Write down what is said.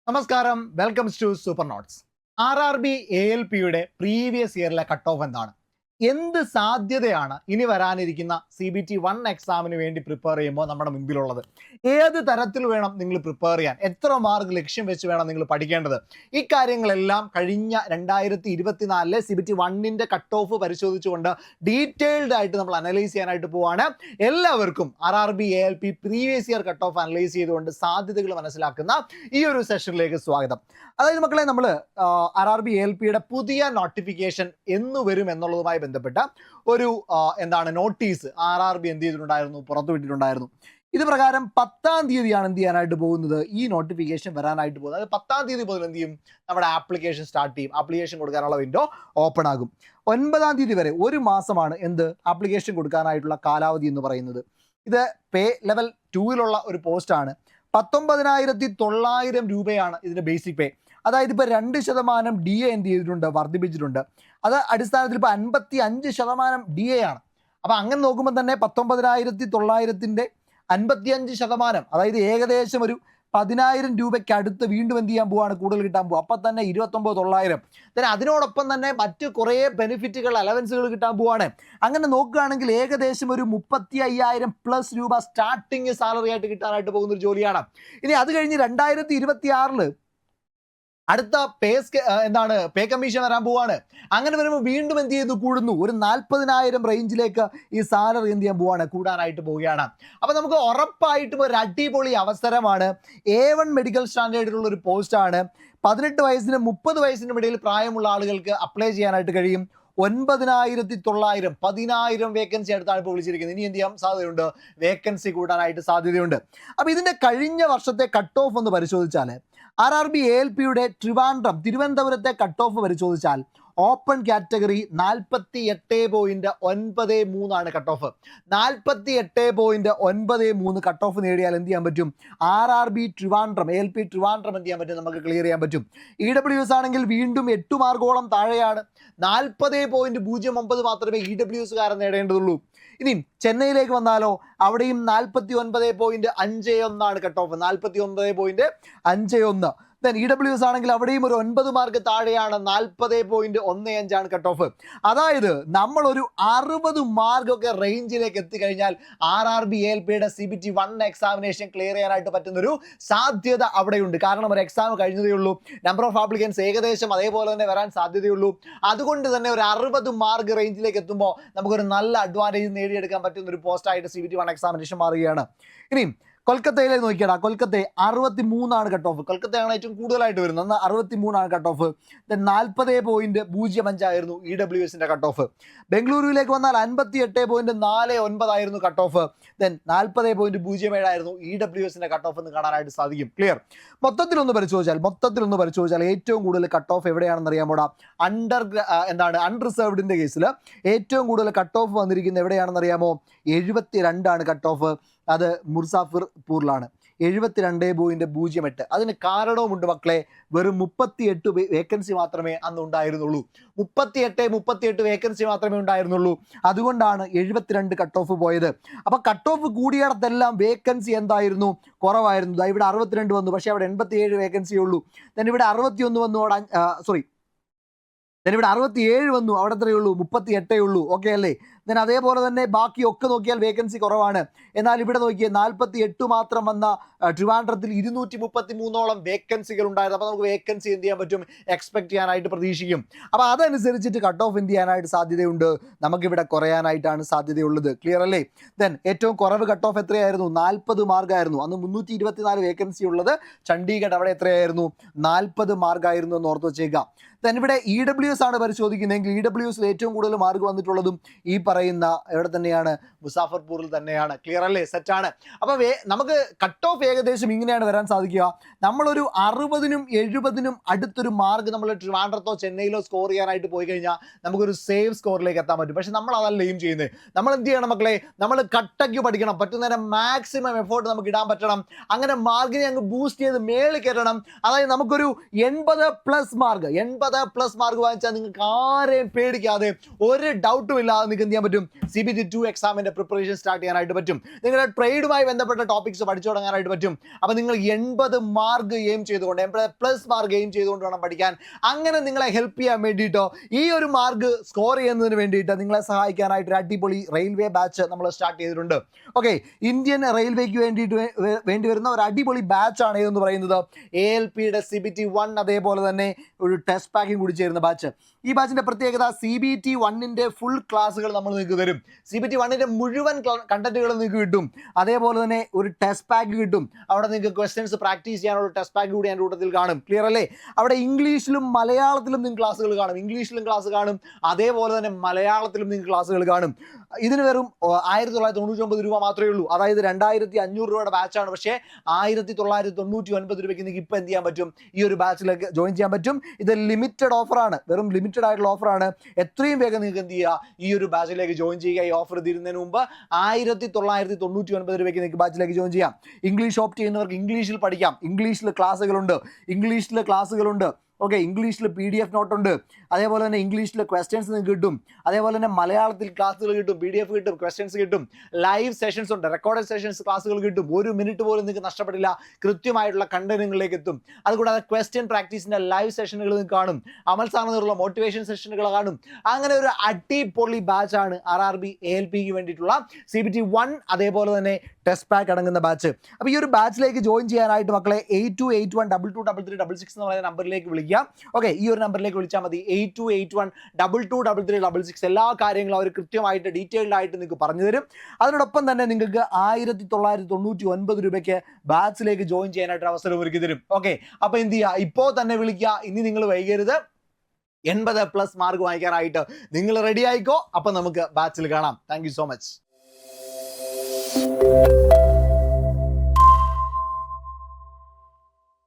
നമസ്കാരം, welcomes to super notes. RRB ALPയുടെ previous ഇയറിലെ കട്ട് ഓഫ് എന്താണ്? എന്ത് സാധ്യതയാണ് ഇനി വരാനിരിക്കുന്ന CBT 1 എക്സാമിന് വേണ്ടി പ്രിപ്പയർ ചെയ്യുമ്പോൾ നമ്മുടെ മുമ്പിലുള്ളത്? ഏത് തരത്തിൽ വേണം നിങ്ങൾ പ്രിപ്പയർ ചെയ്യാൻ? എത്ര മാർക്ക് ലക്ഷ്യം വെച്ച് വേണം നിങ്ങൾ പഠിക്കേണ്ടത്? ഈ കാര്യങ്ങളെല്ലാം കഴിഞ്ഞ 2024 CBT 1ന്റെ കട്ട് ഓഫ് പരിശോധിച്ചുകൊണ്ട് ഡീറ്റെയിൽഡ് ആയിട്ട് നമ്മൾ അനലൈസ് ചെയ്യാനായിട്ട് പോവാണ്. എല്ലാവർക്കും RRB ALP previous year cut off analyse ചെയ്തുകൊണ്ട് സാധ്യതകൾ മനസ്സിലാക്കുന്ന ഈ ഒരു സെഷനിലേക്ക് സ്വാഗതം. അതായത് മക്കളെ, നമ്മൾ RRB ALPയുടെ പുതിയ നോട്ടിഫിക്കേഷൻ എന്ന് വരും എന്നുള്ളതുമായി ബന്ധപ്പെട്ട ഒരു നോട്ടീസ് RRB എന്ത് ചെയ്തിട്ടുണ്ടായിരുന്നു, പുറത്തുവിട്ടിട്ടുണ്ടായിരുന്നു. ഇത് പ്രകാരം 10-ാം തീയതിയാണ് എന്ത് ചെയ്യാനായിട്ട് പോകുന്നത്, ഈ നോട്ടിഫിക്കേഷൻ വരാനായിട്ട് പോകുന്നത്. അതായത് 10-ാം തീയതി മുതൽ എന്ത് ചെയ്യും, നമ്മുടെ ആപ്ലിക്കേഷൻ സ്റ്റാർട്ട് ചെയ്യും. ആപ്ലിക്കേഷൻ കൊടുക്കാനുള്ള വിൻഡോ ഓപ്പൺ ആകും. 9-ാം തീയതി വരെ ഒരു മാസമാണ് ആപ്ലിക്കേഷൻ കൊടുക്കാനായിട്ടുള്ള കാലാവധി എന്ന് പറയുന്നത്. ഇത് പേ ലെവൽ 2-ലുള്ള ഒരു പോസ്റ്റാണ്. 19,900 രൂപയാണ് ഇതിന്റെ ബേസിക് പേ. അതായത് ഇപ്പോൾ 2% DA എന്ത് ചെയ്തിട്ടുണ്ട്, വർദ്ധിപ്പിച്ചിട്ടുണ്ട്. അത് അടിസ്ഥാനത്തിൽ ഇപ്പോൾ 55% DA ആണ്. അപ്പോൾ അങ്ങനെ നോക്കുമ്പോൾ തന്നെ 19,900ന്റെ 55%, അതായത് ഏകദേശം ഒരു 10,000 രൂപയ്ക്ക് അടുത്ത് വീണ്ടും എന്ത് ചെയ്യാൻ പോവാണ്, കൂടുതൽ കിട്ടാൻ പോകും. അപ്പം തന്നെ 29,900. അതിനോടൊപ്പം തന്നെ മറ്റ് കുറേ ബെനിഫിറ്റുകൾ, അലവൻസുകൾ കിട്ടാൻ പോവാണ്. അങ്ങനെ നോക്കുകയാണെങ്കിൽ ഏകദേശം ഒരു 35,000+ രൂപ സ്റ്റാർട്ടിങ് സാലറി ആയിട്ട് കിട്ടാനായിട്ട് പോകുന്ന ഒരു ജോലിയാണ്. ഇനി അത് കഴിഞ്ഞ് 2026 അടുത്ത പേ കമ്മീഷൻ വരാൻ പോവാണ്. അങ്ങനെ വരുമ്പോൾ വീണ്ടും എന്ത് ചെയ്തു, കൂടുന്നു. ഒരു 40,000 റേഞ്ചിലേക്ക് ഈ സാലറി എന്ത് ചെയ്യാൻ പോവാണ്, കൂടാനായിട്ട് പോവുകയാണ്. അപ്പോൾ നമുക്ക് ഉറപ്പായിട്ടും ഒരു അടിപൊളി അവസരമാണ്. A1 മെഡിക്കൽ സ്റ്റാൻഡേർഡിലുള്ള ഒരു പോസ്റ്റാണ്. 18 വയസ്സിനും 30 വയസ്സിനും ഇടയിൽ പ്രായമുള്ള ആളുകൾക്ക് അപ്ലൈ ചെയ്യാനായിട്ട് കഴിയും. 9,900, 10,000 വേക്കൻസി അടുത്താണ് ഇപ്പോൾ വിളിച്ചിരിക്കുന്നത്. ഇനി എന്ത് ചെയ്യാൻ സാധ്യതയുണ്ട്, വേക്കൻസി കൂടാനായിട്ട് സാധ്യതയുണ്ട്. അപ്പോൾ ഇതിൻ്റെ കഴിഞ്ഞ വർഷത്തെ കട്ട് ഓഫ് ഒന്ന് പരിശോധിച്ചാൽ, RRB ALPയുടെ തിരുവനന്തപുരത്തെ കട്ട് ഓഫ് പരിശോധിച്ചാൽ ഓപ്പൺ കാറ്റഗറി 48.93 ആണ് കട്ട് ഓഫ്. 48.93 കട്ട് ഓഫ് നേടിയാൽ എന്ത് ചെയ്യാൻ പറ്റും, RRB ട്രിവാൻഡ്രം ALP ട്രിവാൻഡ്രം എന്ത് ചെയ്യാൻ പറ്റും, നമുക്ക് ക്ലിയർ ചെയ്യാൻ പറ്റും. EWS ആണെങ്കിൽ വീണ്ടും 8 മാർക്കോളം താഴെയാണ്. 40.09 മാത്രമേ EWSകാരൻ നേടേണ്ടതുള്ളൂ. ഇനി ചെന്നൈയിലേക്ക് വന്നാലോ, അവിടെയും 49.51 കട്ട് ഓഫ്. 49.51. EWS ആണെങ്കിൽ അവിടെയും ഒരു 9 മാർക്ക് താഴെയാണ്. 40.15 കട്ട് ഓഫ്. അതായത് നമ്മളൊരു 60 മാർക്കൊക്കെ റേഞ്ചിലേക്ക് എത്തിക്കഴിഞ്ഞാൽ RRB ALPയുടെ CBT 1 എക്സാമിനേഷൻ ക്ലിയർ ചെയ്യാനായിട്ട് പറ്റുന്നൊരു സാധ്യത അവിടെയുണ്ട്. കാരണം ഒരു എക്സാം കഴിഞ്ഞതേ ഉള്ളൂ. നമ്പർ ഓഫ് ആപ്ലിക്കൻസ് ഏകദേശം അതേപോലെ തന്നെ വരാൻ സാധ്യതയുള്ളൂ. അതുകൊണ്ട് തന്നെ ഒരു 60 മാർക്ക് റേഞ്ചിലേക്ക് എത്തുമ്പോൾ നമുക്കൊരു നല്ല അഡ്വാൻറ്റേജ് നേടിയെടുക്കാൻ പറ്റുന്ന ഒരു പോസ്റ്റായിട്ട് CBT 1 എക്സാമിനേഷൻ മാറുകയാണ്. ഇനി കൊൽക്കത്തയിലെ നോക്കിയാടാ, കൊൽക്കത്ത 63 കട്ട് ഓഫ്. കൊൽക്കത്തയാണ് ഏറ്റവും കൂടുതലായിട്ട് വരുന്നത്. 63 കട്ട് ഓഫ്. 40.05 ആയിരുന്നു EWSന്റെ കട്ട് ഓഫ്. ബംഗളൂരുവിലേക്ക് വന്നാൽ 58.49 ആയിരുന്നു കട്ട് ഓഫ്. 40.07 ആയിരുന്നു EWSന്റെ കട്ട് ഓഫ് എന്ന് കാണാനായിട്ട് സാധിക്കും. ക്ലിയർ? മൊത്തത്തിലൊന്ന് പരിശോധിച്ചാൽ ഏറ്റവും കൂടുതൽ കട്ട് ഓഫ് എവിടെയാണെന്ന് അറിയാമോടാ? അൺറിസർവ്ഡിന്റെ കേസിൽ ഏറ്റവും കൂടുതൽ കട്ട് ഓഫ് വന്നിരിക്കുന്നത് എവിടെയാണെന്ന് അറിയാമോ? 72 കട്ട് ഓഫ്. അത് മുസാഫിർപൂറിലാണ്. 72.08. അതിന് കാരണവുമുണ്ട് മക്കളെ. വെറും 38 വേക്കൻസി മാത്രമേ അന്ന് ഉണ്ടായിരുന്നുള്ളൂ. 38 വേക്കൻസി മാത്രമേ ഉണ്ടായിരുന്നുള്ളൂ. അതുകൊണ്ടാണ് 72 കട്ട് ഓഫ് പോയത്. അപ്പോൾ കട്ട് ഓഫ് കൂടിയിടത്തെല്ലാം വേക്കൻസി എന്തായിരുന്നു, കുറവായിരുന്നു. ഇവിടെ 62 വന്നു, പക്ഷേ അവിടെ 87 വേക്കൻസിയേ ഉള്ളൂ. ഇവിടെ 61 വന്നു, ഇവിടെ 67 വന്നു, അവിടെ എത്രയേ ഉള്ളൂ, 38 ഉള്ളൂ. ഓക്കെ അല്ലേ? അതേപോലെ തന്നെ ബാക്കിയൊക്കെ നോക്കിയാൽ വേക്കൻസി കുറവാണ്. എന്നാൽ ഇവിടെ നോക്കിയാൽ 48 മാത്രം വന്ന ട്രിവാൻഡ്രത്തിൽ 233ഓളം വേക്കൻസികൾ ഉണ്ടായിരുന്നു. അപ്പോൾ നമുക്ക് വേക്കൻസി എന്ത് ചെയ്യാൻ പറ്റും, എക്സ്പെക്ട് ചെയ്യാനായിട്ട് പ്രതീക്ഷിക്കും. അപ്പോൾ അതനുസരിച്ചിട്ട് കട്ട് ഓഫ് എന്ത് ചെയ്യാനായിട്ട് സാധ്യതയുണ്ട്, നമുക്കിവിടെ കുറയാനായിട്ടാണ് സാധ്യതയുള്ളത്. ക്ലിയർ അല്ലേ? ഏറ്റവും കുറവ് കട്ട് ഓഫ് എത്രയായിരുന്നു, 40 മാർക്കായിരുന്നു. അന്ന് 324 വേക്കൻസി ഉള്ളത്. ചണ്ഡീഗഡ് അവിടെ എത്രയായിരുന്നു, 40 മാർക്കായിരുന്നു എന്ന് ഓർത്ത് വെച്ചേക്കാം. ഇവിടെ EWS ആണ് പരിശോധിക്കുന്നതെങ്കിൽ EWSൽ ഏറ്റവും കൂടുതൽ മാർക്ക് വന്നിട്ടുള്ളതും ഈ പറയുന്ന എവിടെ തന്നെയാണ്, മുസാഫർപൂറിൽ തന്നെയാണ്. ക്ലിയർ അല്ലേ? സെറ്റാണ്. അപ്പോൾ നമുക്ക് കട്ട് ഓഫ് ഏകദേശം ഇങ്ങനെയാണ് വരാൻ സാധിക്കുക. നമ്മളൊരു 60-നും 70-നും അടുത്തൊരു മാർക്ക് നമ്മൾ ട്രിവാൻഡ്രത്തോ ചെന്നൈയിലോ സ്കോർ ചെയ്യാനായിട്ട് പോയി കഴിഞ്ഞാൽ നമുക്കൊരു സേഫ് സ്കോറിലേക്ക് എത്താൻ പറ്റും. പക്ഷെ നമ്മൾ അതല്ല എയിം ചെയ്യുന്നത്. നമ്മൾ എന്ത് ചെയ്യണം മക്കളെ, നമ്മൾ കട്ടയ്ക്ക് പഠിക്കണം. പറ്റുന്നതിന് മാക്സിമം എഫേർട്ട് നമുക്ക് ഇടാൻ പറ്റണം. അങ്ങനെ മാർക്കിനെ അങ്ങ് ബൂസ്റ്റ് ചെയ്ത് മേളിൽ കയറണം. അതായത് നമുക്കൊരു 80+ മാർക്ക് വാങ്ങിച്ചാൽ നിങ്ങൾക്ക് ആരെയും പേടിക്കാതെ, ഒരു ഡൗട്ടും ഇല്ലാതെ നിങ്ങൾക്ക് എന്ത് ചെയ്യാൻ പറ്റും? CBT2 എക്സാമിൻ്റെ പ്രിപ്പറേഷൻ സ്റ്റാർട്ട് ചെയ്യാനായിട്ട് പറ്റും. നിങ്ങളുടെ ട്രേഡുമായി ബന്ധപ്പെട്ട ടോപ്പിക്സ് പഠിച്ചു തുടങ്ങാനായിട്ട് പറ്റും. അപ്പോൾ നിങ്ങൾ 80 മാർക്ക് എയിം ചെയ്തുകൊണ്ട് 80+ മാർക്ക് എയിം ചെയ്തുകൊണ്ട് വേണം പഠിക്കാൻ. അങ്ങനെ നിങ്ങളെ ഹെൽപ്പ് ചെയ്യാൻ വേണ്ടിയിട്ടോ ഈ ഒരു മാർക്ക് സ്കോർ ചെയ്യുന്നതിന് വേണ്ടിയിട്ട് നിങ്ങളെ സഹായിക്കാനായിട്ട് ഒരു അടിപൊളി റെയിൽവേ ബാച്ച് നമ്മൾ സ്റ്റാർട്ട് ചെയ്തിട്ടുണ്ട്. ഓക്കെ, ഇന്ത്യൻ റെയിൽവേക്ക് വേണ്ടി വരുന്ന ഒരു അടിപൊളി ബാച്ചാണ് ഇതെന്ന് പറയുന്നത്. ALPയുടെ CBT1 അതേപോലെ തന്നെ ഒരു ടെസ്റ്റ് പാക്കിംഗ് കൂടി ചേരുന്ന ബാച്ച്. ഈ ബാച്ചിൻ്റെ പ്രത്യേകത CBT1ൻ്റെ ഫുൾ ക്ലാസ്സുകൾ നമ്മൾ നിങ്ങൾക്ക് തരും. CBT1ൻ്റെ മുഴുവൻ കണ്ടന്റുകൾ നിങ്ങൾക്ക് കിട്ടും. അതേപോലെ തന്നെ ഒരു ടെസ്റ്റ് പാക്ക് കിട്ടും. അവിടെ നിങ്ങൾക്ക് ക്വസ്റ്റ്യൻസ് പ്രാക്ടീസ് ചെയ്യാനുള്ള ടെസ്റ്റ് പാക്ക് കൂടി അതിൻ്റെ കൂട്ടത്തിൽ കാണും. ക്ലിയർ അല്ലേ? അവിടെ ഇംഗ്ലീഷിലും മലയാളത്തിലും നിങ്ങൾക്ക് ക്ലാസ്സുകൾ കാണും. ഇംഗ്ലീഷിലും ക്ലാസ് കാണും, അതേപോലെ തന്നെ മലയാളത്തിലും നിങ്ങൾക്ക് ക്ലാസ്സുകൾ കാണും. ഇതിന് വെറും 1999 രൂപ മാത്രമേ ഉള്ളൂ. അതായത് 2500 രൂപയുടെ ബാച്ചാണ്. പക്ഷേ 1999 രൂപയ്ക്ക് നിങ്ങൾക്ക് ഇപ്പോൾ എന്ത് ചെയ്യാൻ പറ്റും? ഈ ഒരു ബാച്ചിലേക്ക് ജോയിൻ ചെയ്യാൻ പറ്റും. ഇത് ലിമിറ്റഡ് ഓഫറാണ്, വെറും ലിമിറ്റഡ് ആയിട്ടുള്ള ഓഫറാണ്. എത്രയും വേഗം നിങ്ങൾക്ക് എന്ത് ചെയ്യുക? ഈ ഒരു ബാച്ചിലേക്ക് ജോയിൻ ചെയ്യുക. ഈ ഓഫർ തീരുന്നതിന് മുമ്പ് 1999 രൂപയ്ക്ക് നിങ്ങൾക്ക് ബാച്ചിലേക്ക് ജോയിൻ ചെയ്യാം. ഇംഗ്ലീഷ് ഓപ്റ്റ് ചെയ്യുന്നവർക്ക് ഇംഗ്ലീഷിൽ പഠിക്കാം. ഇംഗ്ലീഷിൽ ക്ലാസ്സുകളുണ്ട്. ഓക്കെ, ഇംഗ്ലീഷിൽ PDF നോട്ടുണ്ട്. അതേപോലെ തന്നെ ഇംഗ്ലീഷിൽ ക്വസ്റ്റ്യൻസ് നിങ്ങൾക്ക് കിട്ടും. അതേപോലെ തന്നെ മലയാളത്തിൽ ക്ലാസ്സുകൾ കിട്ടും, PDF കിട്ടും, ക്വസ്റ്റ്യൻസ് കിട്ടും. ലൈവ് സെഷൻസ് ഉണ്ട്, റെക്കോർഡഡ് സെഷൻസ് ക്ലാസ്സുകൾ കിട്ടും. 1 മിനിറ്റ് പോലും നിങ്ങൾക്ക് നഷ്ടപ്പെടില്ല. കൃത്യമായിട്ടുള്ള കണ്ടന്റുകളിലേക്ക് എത്തും. അതുകൂടാതെ ക്വസ്റ്റ്യൻ പ്രാക്ടീസിൻ്റെ ലൈവ് സെഷനുകൾ നിങ്ങൾക്ക് കാണും. അമൽ സാറിനുള്ള മോട്ടിവേഷൻ സെഷനുകൾ കാണും. അങ്ങനെ ഒരു അടിപൊളി ബാച്ചാണ് RRB ALPക്ക് വേണ്ടിയിട്ടുള്ള CBT1 അതേപോലെ തന്നെ ടെസ്റ്റ് പാക്ക് അടങ്ങുന്ന ബാച്ച്. അപ്പോൾ ഈ ഒരു ബാച്ചിലേക്ക് ജോയിൻ ചെയ്യാനായിട്ട് മക്കളെ 8281223366 എന്ന് പറയുന്ന നമ്പറിലേക്ക് വിളിക്കുക. ഓക്കെ, ഈ ഒരു നമ്പറിലേക്ക് വിളിച്ചാൽ മതി. 8281223366. എല്ലാ കാര്യങ്ങളും അവർ കൃത്യമായിട്ട് ഡീറ്റെയിൽഡ് ആയിട്ട് നിങ്ങൾക്ക് പറഞ്ഞു തരും. അതിനോടൊപ്പം തന്നെ നിങ്ങൾക്ക് 1999 രൂപയ്ക്ക് ബാച്ചിലേക്ക് ജോയിൻ ചെയ്യാനായിട്ട് അവസരം ഒരുക്കി തരും. ഓക്കെ, അപ്പോൾ എന്ത് ചെയ്യുക? ഇപ്പോൾ തന്നെ വിളിക്കുക. ഇനി നിങ്ങൾ വൈകരുത്. 80+ മാർക്ക് വാങ്ങിക്കാനായിട്ട് നിങ്ങൾ റെഡി ആയിക്കോ. അപ്പം നമുക്ക് ബാച്ചിൽ കാണാം. Thank you so much.